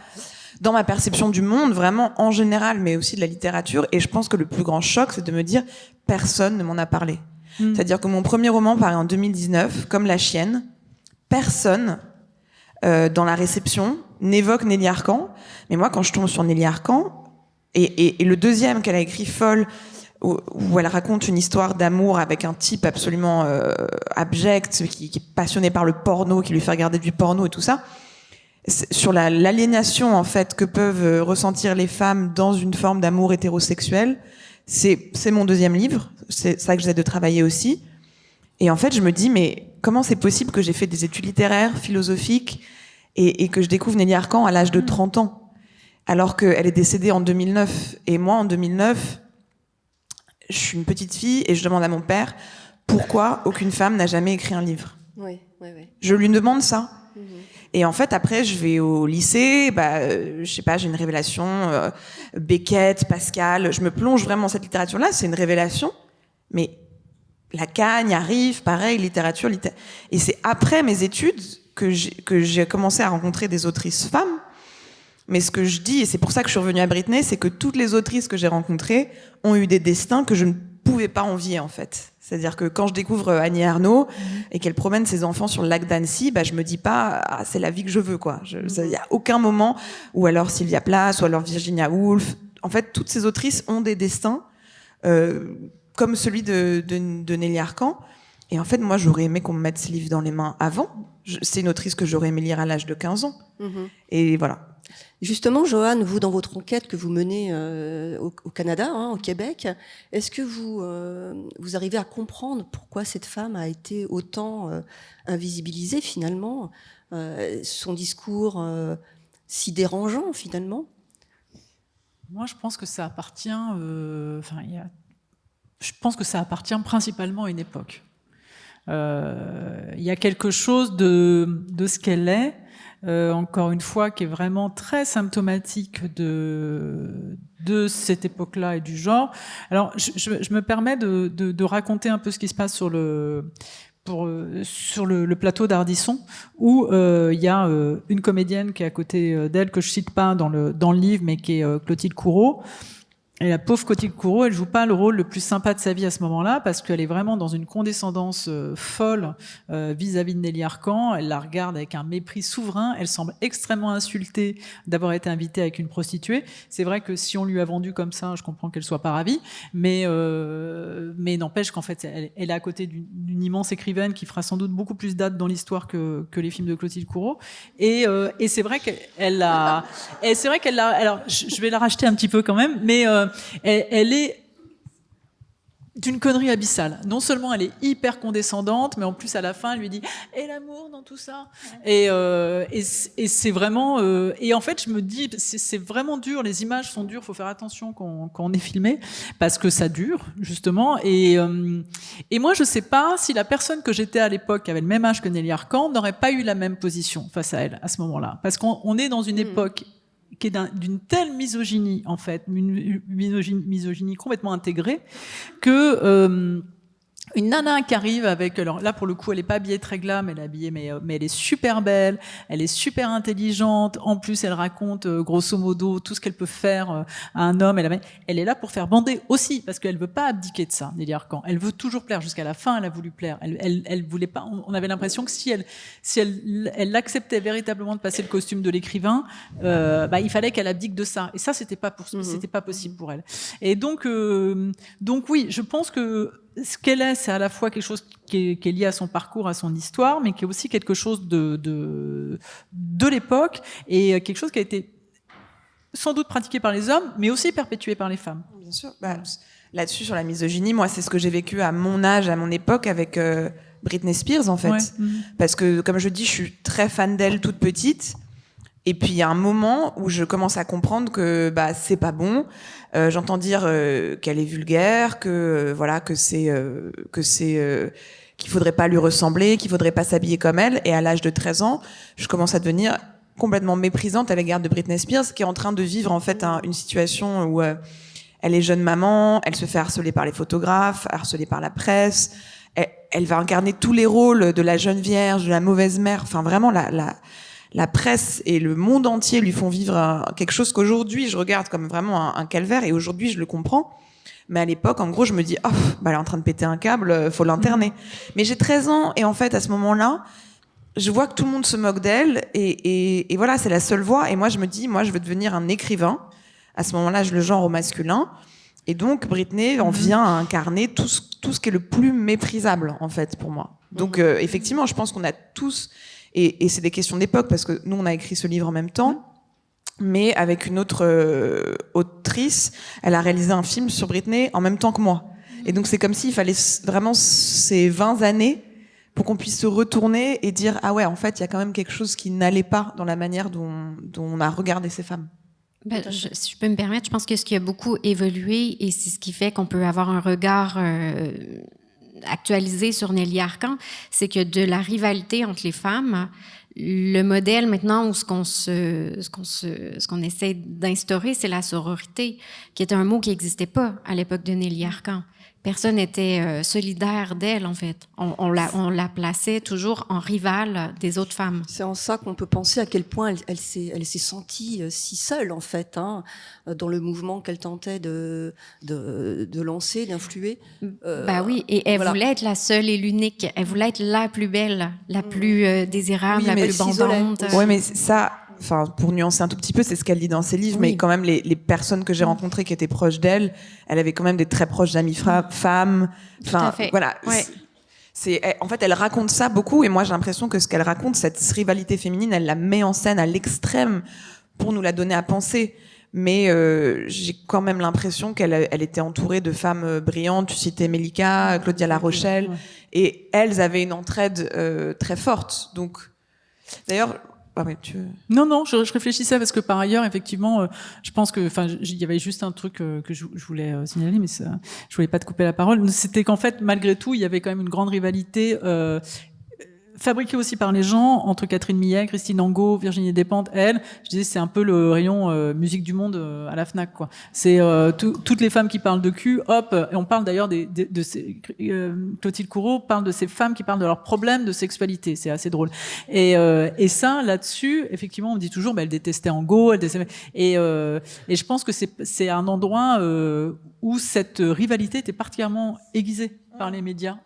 dans ma perception du monde, vraiment en général, mais aussi de la littérature. Et je pense que le plus grand choc, c'est de me dire personne ne m'en a parlé. C'est-à-dire que mon premier roman paraît en 2019, comme La Chienne. Personne, dans la réception, n'évoque Nelly Arcan. Mais moi, quand je tombe sur Nelly Arcan, et le deuxième qu'elle a écrit, Folle, où elle raconte une histoire d'amour avec un type absolument abject, qui est passionné par le porno, qui lui fait regarder du porno et tout ça, sur l'aliénation en fait que peuvent ressentir les femmes dans une forme d'amour hétérosexuel, c'est mon deuxième livre, c'est ça que j'essaie de travailler aussi. Et en fait, je me dis, mais comment c'est possible que j'ai fait des études littéraires, philosophiques, et que je découvre Nelly Arcan à l'âge de 30 ans, alors qu'elle est décédée en 2009. Et moi, en 2009, je suis une petite fille et je demande à mon père pourquoi aucune femme n'a jamais écrit un livre. Oui. Je lui demande ça. Et en fait, après, je vais au lycée, je sais pas, j'ai une révélation, Beckett, Pascal, je me plonge vraiment dans cette littérature-là, c'est une révélation, mais Lacan arrive, pareil, littérature. Et c'est après mes études que j'ai commencé à rencontrer des autrices femmes. Mais ce que je dis, et c'est pour ça que je suis revenue à Britney, c'est que toutes les autrices que j'ai rencontrées ont eu des destins que je ne pouvais pas envier, en fait. C'est-à-dire que quand je découvre Annie Ernaux et qu'elle promène ses enfants sur le lac d'Annecy, je me dis pas, c'est la vie que je veux, quoi. Il y a aucun moment, ou alors Sylvia Plath, ou alors Virginia Woolf. En fait, toutes ces autrices ont des destins, comme celui de Nelly Arcan. Et en fait, moi, j'aurais aimé qu'on me mette ce livre dans les mains avant. C'est une autrice que j'aurais aimé lire à l'âge de 15 ans. Et voilà. Justement, Joanne, vous, dans votre enquête que vous menez au Canada, au Québec, est-ce que vous arrivez à comprendre pourquoi cette femme a été autant invisibilisée, finalement, son discours si dérangeant, finalement? Moi, je pense que ça appartient... je pense que ça appartient principalement à une époque. Il y a quelque chose de ce qu'elle est, encore une fois, qui est vraiment très symptomatique de cette époque-là et du genre. Alors, je me permets de raconter un peu ce qui se passe sur le plateau d'Ardisson, où il y a une comédienne qui est à côté d'elle, que je cite pas dans le livre, mais qui est Clotilde Courreau. Et la pauvre Clotilde Courreau, elle joue pas le rôle le plus sympa de sa vie à ce moment-là, parce qu'elle est vraiment dans une condescendance folle vis-à-vis de Nelly Arcan. Elle la regarde avec un mépris souverain. Elle semble extrêmement insultée d'avoir été invitée avec une prostituée. C'est vrai que si on lui a vendu comme ça, je comprends qu'elle soit pas ravie, mais n'empêche qu'en fait, elle est à côté d'une immense écrivaine qui fera sans doute beaucoup plus date dans l'histoire que les films de Clotilde Courreau. Et c'est vrai qu'elle a, alors je vais la racheter un petit peu quand même, mais elle est d'une connerie abyssale. Non seulement elle est hyper condescendante, mais en plus à la fin elle lui dit « Et l'amour dans tout ça ?» Et c'est vraiment... et en fait je me dis, c'est vraiment dur, les images sont dures, il faut faire attention quand on est filmé, parce que ça dure, justement. Et moi je sais pas si la personne que j'étais à l'époque, qui avait le même âge que Nelly Arcan, n'aurait pas eu la même position face à elle, à ce moment-là. Parce qu'on est dans une époque qui est d'une telle misogynie, en fait, une misogynie complètement intégrée, que une nana qui arrive avec, alors là pour le coup elle est pas habillée très glam, elle est habillée mais elle est super belle, elle est super intelligente, en plus elle raconte grosso modo tout ce qu'elle peut faire à un homme, elle est là pour faire bander aussi, parce qu'elle veut pas abdiquer de ça, Nelly Arcan, elle veut toujours plaire, jusqu'à la fin elle a voulu plaire, elle voulait pas, on avait l'impression que si elle acceptait véritablement de passer le costume de l'écrivain, il fallait qu'elle abdique de ça, et ça c'était pas possible pour elle. Et donc oui, je pense que ce qu'elle est, c'est à la fois quelque chose qui est lié à son parcours, à son histoire, mais qui est aussi quelque chose de l'époque, et quelque chose qui a été sans doute pratiqué par les hommes, mais aussi perpétué par les femmes. Bien sûr. Là-dessus, sur la misogynie, moi, c'est ce que j'ai vécu à mon âge, à mon époque, avec Britney Spears, en fait. Ouais. Parce que, comme je dis, je suis très fan d'elle toute petite. Et puis il y a un moment où je commence à comprendre que c'est pas bon. J'entends dire qu'elle est vulgaire, que c'est qu'il faudrait pas lui ressembler, qu'il faudrait pas s'habiller comme elle. Et à l'âge de 13 ans, je commence à devenir complètement méprisante à l'égard de Britney Spears, qui est en train de vivre en fait une situation où elle est jeune maman, elle se fait harceler par les photographes, harceler par la presse. Elle va incarner tous les rôles de la jeune vierge, de la mauvaise mère. Enfin, vraiment, la presse et le monde entier lui font vivre quelque chose qu'aujourd'hui je regarde comme vraiment un calvaire, et aujourd'hui je le comprends. Mais à l'époque, en gros, je me dis, elle est en train de péter un câble, faut l'interner. Mais j'ai 13 ans, et en fait, à ce moment-là, je vois que tout le monde se moque d'elle, et voilà, c'est la seule voix. Et moi, je me dis, moi, je veux devenir un écrivain. À ce moment-là, je le genre au masculin. Et donc, Britney en vient à incarner tout ce qui est le plus méprisable, en fait, pour moi. Donc, effectivement, je pense qu'on a tous, et c'est des questions d'époque, parce que nous, on a écrit ce livre en même temps, mais avec une autre autrice, elle a réalisé un film sur Britney en même temps que moi. Et donc, c'est comme s'il fallait vraiment ces 20 années pour qu'on puisse se retourner et dire, ah ouais, en fait, il y a quand même quelque chose qui n'allait pas dans la manière dont on a regardé ces femmes. Si je peux me permettre, je pense que ce qui a beaucoup évolué, et c'est ce qui fait qu'on peut avoir un regard actualisé sur Nelly Arcan, c'est que de la rivalité entre les femmes, le modèle maintenant où ce qu'on essaie d'instaurer, c'est la sororité, qui est un mot qui n'existait pas à l'époque de Nelly Arcan. Personne n'était solidaire d'elle, en fait. On la plaçait toujours en rivale des autres femmes. C'est en ça qu'on peut penser à quel point elle s'est sentie si seule, en fait, dans le mouvement qu'elle tentait de lancer, d'influer. Oui, et elle voulait être la seule et l'unique. Elle voulait être la plus belle, la plus désirable, la plus bandante. Oui, mais ça... Enfin, pour nuancer un tout petit peu, c'est ce qu'elle dit dans ses livres, mais quand même, les personnes que j'ai rencontrées qui étaient proches d'elle, elle avait quand même des très proches amies femmes. Enfin, voilà. Ouais. En fait, elle raconte ça beaucoup, et moi, j'ai l'impression que ce qu'elle raconte, cette rivalité féminine, elle la met en scène à l'extrême pour nous la donner à penser. Mais j'ai quand même l'impression qu'elle était entourée de femmes brillantes. Tu citais Mélika, Claudia La Rochelle, et elles avaient une entraide très forte. Donc, d'ailleurs... Non, je réfléchissais parce que par ailleurs, effectivement, je pense que, il y avait juste un truc que je voulais signaler, mais ça, je voulais pas te couper la parole. C'était qu'en fait, malgré tout, il y avait quand même une grande rivalité fabriquée aussi par les gens entre Catherine Millet, Christine Angot, Virginie Despentes, elle. Je disais, c'est un peu le rayon musique du monde à la Fnac, quoi. C'est toutes les femmes qui parlent de cul, hop. Et on parle d'ailleurs de ces Clotilde Courreau parle de ces femmes qui parlent de leurs problèmes de sexualité. C'est assez drôle. Et ça, là-dessus, effectivement, on dit toujours, elle détestait Angot, et je pense que c'est un endroit où cette rivalité était particulièrement aiguisée par les médias.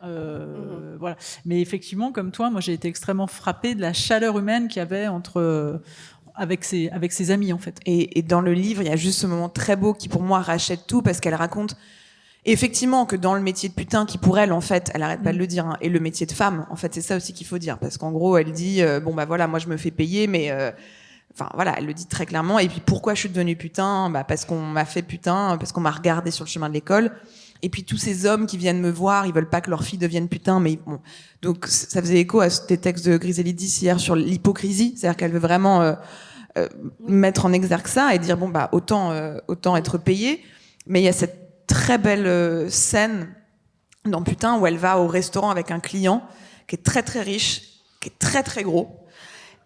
Voilà. Mais effectivement, comme toi, moi, j'ai été extrêmement frappée de la chaleur humaine qu'il y avait avec ses amis, en fait. Et dans le livre, il y a juste ce moment très beau qui, pour moi, rachète tout, parce qu'elle raconte effectivement que dans le métier de putain, qui pour elle, en fait, elle arrête pas de le dire, et le métier de femme, en fait, c'est ça aussi qu'il faut dire, parce qu'en gros, elle dit, voilà, moi, je me fais payer, mais... elle le dit très clairement. Et puis, pourquoi je suis devenue putain ? Parce qu'on m'a fait putain, parce qu'on m'a regardé sur le chemin de l'école. Et puis, tous ces hommes qui viennent me voir, ils veulent pas que leur fille devienne putain, mais bon. Donc, ça faisait écho à des textes de Griselidis hier sur l'hypocrisie. C'est-à-dire qu'elle veut vraiment mettre en exergue ça et dire, autant être payée. Mais il y a cette très belle scène dans Putain où elle va au restaurant avec un client qui est très, très riche, qui est très, très gros,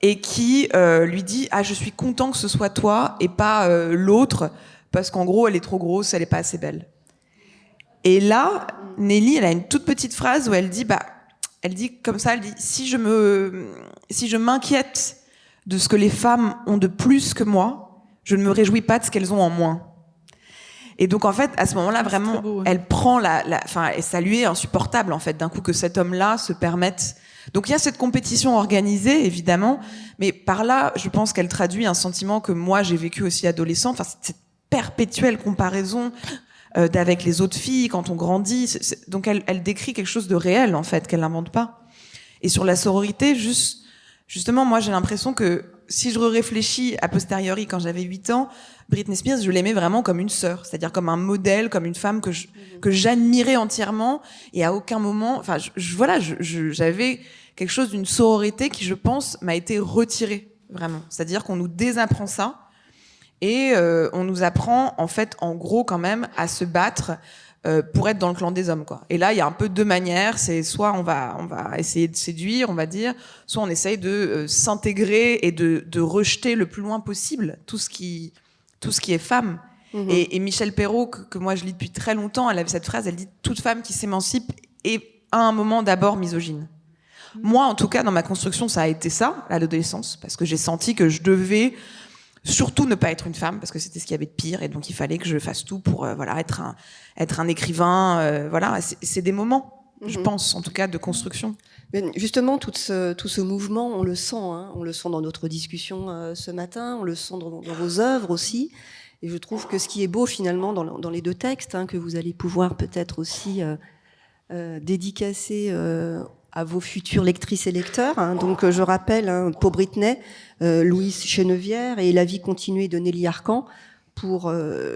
et qui lui dit « Ah, je suis content que ce soit toi et pas l'autre, parce qu'en gros, elle est trop grosse, elle est pas assez belle. » Et là, Nelly, elle a une toute petite phrase où elle dit comme ça, elle dit « Si je m'inquiète de ce que les femmes ont de plus que moi, je ne me réjouis pas de ce qu'elles ont en moins. » Et donc, en fait, à ce moment-là, vraiment, beau, ouais. Elle prend et ça lui est insupportable, en fait, d'un coup, que cet homme-là se permette. Donc, il y a cette compétition organisée, évidemment, mais par là, je pense qu'elle traduit un sentiment que moi, j'ai vécu aussi adolescente. Enfin, cette perpétuelle comparaison avec les autres filles quand on grandit. Donc, elle décrit quelque chose de réel, en fait, qu'elle n'invente pas. Et sur la sororité, justement, moi, j'ai l'impression que si je réfléchis a posteriori, quand j'avais 8 ans, Britney Spears, je l'aimais vraiment comme une sœur, c'est-à-dire comme un modèle, comme une femme que j'admirais entièrement, et à aucun moment, enfin, j'avais quelque chose d'une sororité qui, je pense, m'a été retirée, vraiment. C'est-à-dire qu'on nous désapprend ça, et on nous apprend, en fait, en gros, quand même, à se battre pour être dans le clan des hommes, quoi. Et là, il y a un peu deux manières. C'est soit on va essayer de séduire, on va dire, soit on essaye de s'intégrer et de rejeter le plus loin possible tout ce qui est femme. Et Michel Perrault, que moi je lis depuis très longtemps, elle avait cette phrase, elle dit « Toute femme qui s'émancipe est à un moment d'abord misogyne ». Moi, en tout cas, dans ma construction, ça a été ça, à l'adolescence, parce que j'ai senti que je devais surtout ne pas être une femme, parce que c'était ce qu'il y avait de pire, et donc il fallait que je fasse tout pour être un écrivain. Voilà, c'est des moments, je pense, en tout cas, de construction. Mais justement, tout ce mouvement, on le sent, hein, on le sent dans notre discussion ce matin, on le sent dans vos œuvres aussi. Et je trouve que ce qui est beau finalement dans les deux textes, hein, que vous allez pouvoir peut-être aussi dédicacer à vos futures lectrices et lecteurs. Hein. Donc je rappelle, hein, pour Britney, Louise Chenevière et La vie continuée de Nelly Arcan pour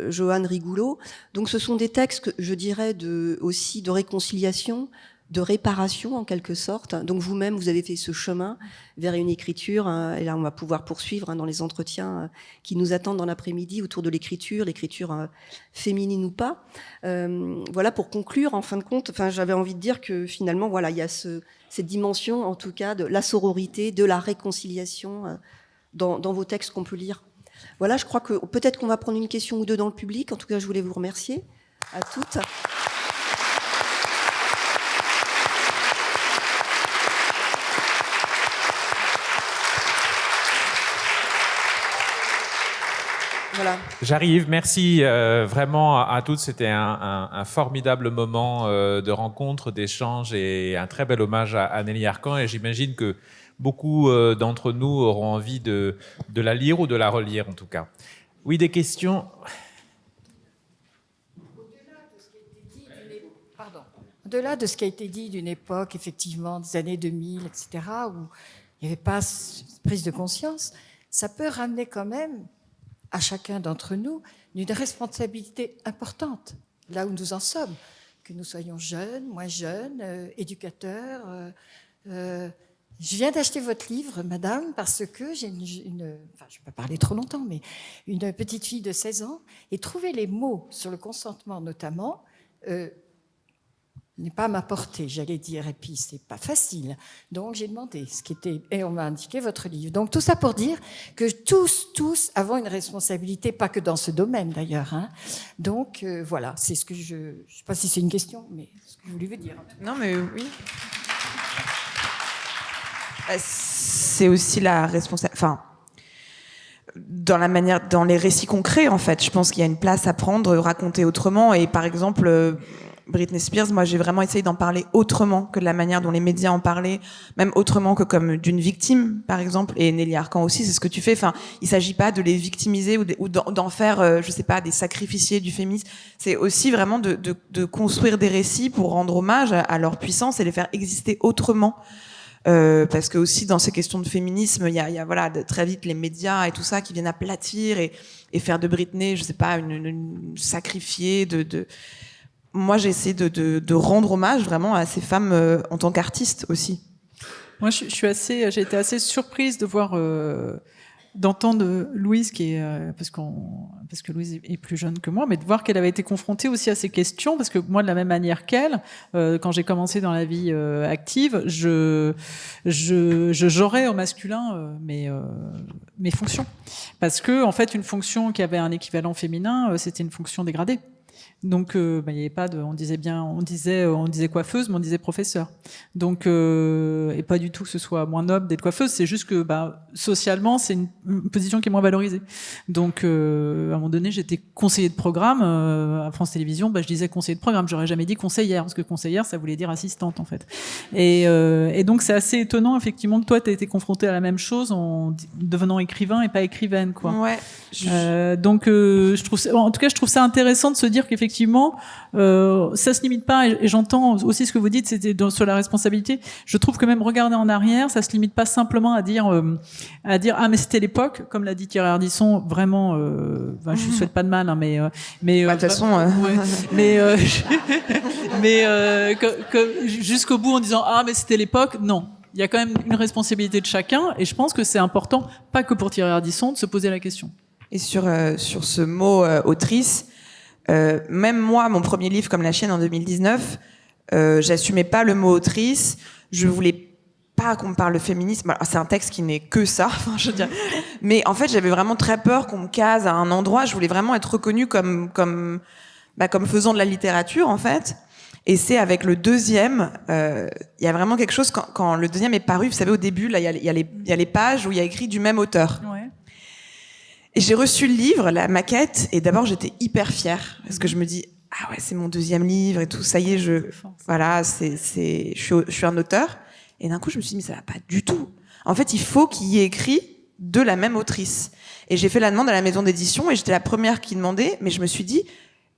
Joanne Rigoulot. Donc ce sont des textes, je dirais, aussi de réconciliation, de réparation en quelque sorte. Donc vous-même, vous avez fait ce chemin vers une écriture, hein, et là on va pouvoir poursuivre hein, dans les entretiens qui nous attendent dans l'après-midi autour de l'écriture féminine ou pas. Voilà, pour conclure, en fin de compte, j'avais envie de dire que finalement, voilà, il y a cette dimension, en tout cas, de la sororité, de la réconciliation dans vos textes qu'on peut lire. Voilà, je crois que peut-être qu'on va prendre une question ou deux dans le public. En tout cas, je voulais vous remercier à toutes. Voilà. J'arrive, merci vraiment à toutes. C'était un formidable moment de rencontre, d'échange et un très bel hommage à Nelly Arcan. Et j'imagine que beaucoup d'entre nous auront envie de la lire ou de la relire en tout cas. Oui, des questions? Au-delà de ce qui a été dit d'une époque, effectivement, des années 2000, etc., où il n'y avait pas cette prise de conscience, ça peut ramener quand même à chacun d'entre nous une responsabilité importante, là où nous en sommes, que nous soyons jeunes, moins jeunes, éducateurs. Je viens d'acheter votre livre, madame, parce que j'ai je ne vais pas parler trop longtemps, mais une petite fille de 16 ans, et trouver les mots sur le consentement notamment, n'est pas à ma portée, j'allais dire, et puis c'est pas facile. Donc j'ai demandé ce qui était, et on m'a indiqué votre livre. Donc tout ça pour dire que tous avons une responsabilité, pas que dans ce domaine d'ailleurs. Hein. Donc voilà, c'est ce que je sais pas si c'est une question, mais ce que je voulais vous dire. Non, mais oui. C'est aussi la responsabilité. Enfin, dans les récits concrets, en fait, je pense qu'il y a une place à prendre, raconter autrement. Et par exemple, Britney Spears, moi, j'ai vraiment essayé d'en parler autrement que de la manière dont les médias en parlaient, même autrement que comme d'une victime, par exemple. Et Nelly Arcan aussi, c'est ce que tu fais. Enfin, il s'agit pas de les victimiser ou d'en faire, je sais pas, des sacrificiés du féminisme. C'est aussi vraiment de construire des récits pour rendre hommage à leur puissance et les faire exister autrement. Parce que aussi dans ces questions de féminisme, il y a voilà très vite les médias et tout ça qui viennent aplatir et faire de Britney, je sais pas, une sacrifiée Moi, j'ai essayé de rendre hommage vraiment à ces femmes en tant qu'artistes aussi. Moi, j'ai été assez surprise de voir, d'entendre Louise, parce que Louise est plus jeune que moi, mais de voir qu'elle avait été confrontée aussi à ces questions, parce que moi, de la même manière qu'elle, quand j'ai commencé dans la vie active, je j'aurais au masculin mes fonctions, parce que en fait, une fonction qui avait un équivalent féminin, c'était une fonction dégradée. Donc, il y avait pas on disait coiffeuse, mais on disait professeur. Donc, et pas du tout que ce soit moins noble d'être coiffeuse, c'est juste que, socialement, c'est une position qui est moins valorisée. Donc, à un moment donné, j'étais conseiller de programme, à France Télévisions, je disais conseiller de programme, j'aurais jamais dit conseillère, parce que conseillère, ça voulait dire assistante, en fait. Et donc, c'est assez étonnant, effectivement, que toi, t'as été confrontée à la même chose en devenant écrivain et pas écrivaine, quoi. Ouais. Donc, je trouve ça intéressant de se dire qu'effectivement, ça se limite pas, et j'entends aussi ce que vous dites, c'était sur la responsabilité. Je trouve que même regarder en arrière, ça se limite pas simplement à dire ah mais c'était l'époque, comme l'a dit Thierry Ardisson, vraiment. Je lui souhaite pas de mal, hein, mais de toute façon. Jusqu'au bout en disant ah mais c'était l'époque, non. Il y a quand même une responsabilité de chacun, et je pense que c'est important, pas que pour Thierry Ardisson, de se poser la question. Et sur ce mot autrice. Même moi, mon premier livre, Comme la chienne, en 2019, j'assumais pas le mot autrice. Je voulais pas qu'on me parle de féminisme. Alors, c'est un texte qui n'est que ça, enfin, je veux dire. Mais en fait, j'avais vraiment très peur qu'on me case à un endroit. Je voulais vraiment être reconnue comme faisant de la littérature, en fait. Et c'est avec le deuxième, il y a vraiment quelque chose, quand le deuxième est paru, vous savez, au début, là, il y a les pages où il y a écrit du même auteur. Ouais. Et j'ai reçu le livre, la maquette, et d'abord, j'étais hyper fière, parce que je me dis, ah ouais, c'est mon deuxième livre et tout, ça y est, je suis un auteur. Et d'un coup, je me suis dit, mais ça va pas du tout. En fait, il faut qu'il y ait écrit de la même autrice. Et j'ai fait la demande à la maison d'édition, et j'étais la première qui demandait, mais je me suis dit,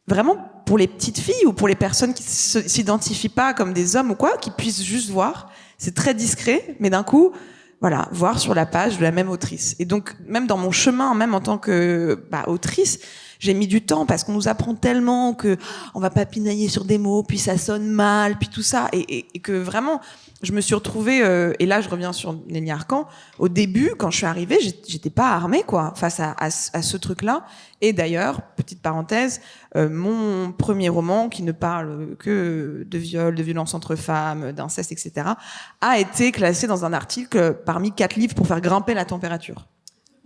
vraiment, pour les petites filles ou pour les personnes qui s'identifient pas comme des hommes ou quoi, qui puissent juste voir, c'est très discret, mais d'un coup, voilà, voir sur la page de la même autrice. Et donc, même dans mon chemin, même en tant que autrice, j'ai mis du temps parce qu'on nous apprend tellement que on va pas pinailler sur des mots, puis ça sonne mal, puis tout ça, et que vraiment, je me suis retrouvée, et là je reviens sur Nelly Arcan, au début, quand je suis arrivée, j'étais pas armée, quoi, face à ce truc-là. Et d'ailleurs, petite parenthèse, mon premier roman, qui ne parle que de viol, de violence entre femmes, d'inceste, etc., a été classé dans un article parmi 4 livres pour faire grimper la température.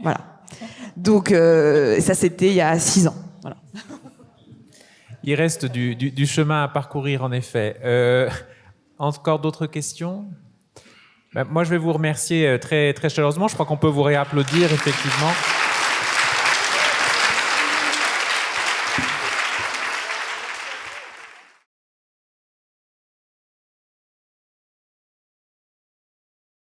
Voilà. Donc, ça c'était il y a 6 ans. Voilà. Il reste du chemin à parcourir, en effet. Encore d'autres questions ? Moi, je vais vous remercier très, très chaleureusement. Je crois qu'on peut vous réapplaudir, effectivement.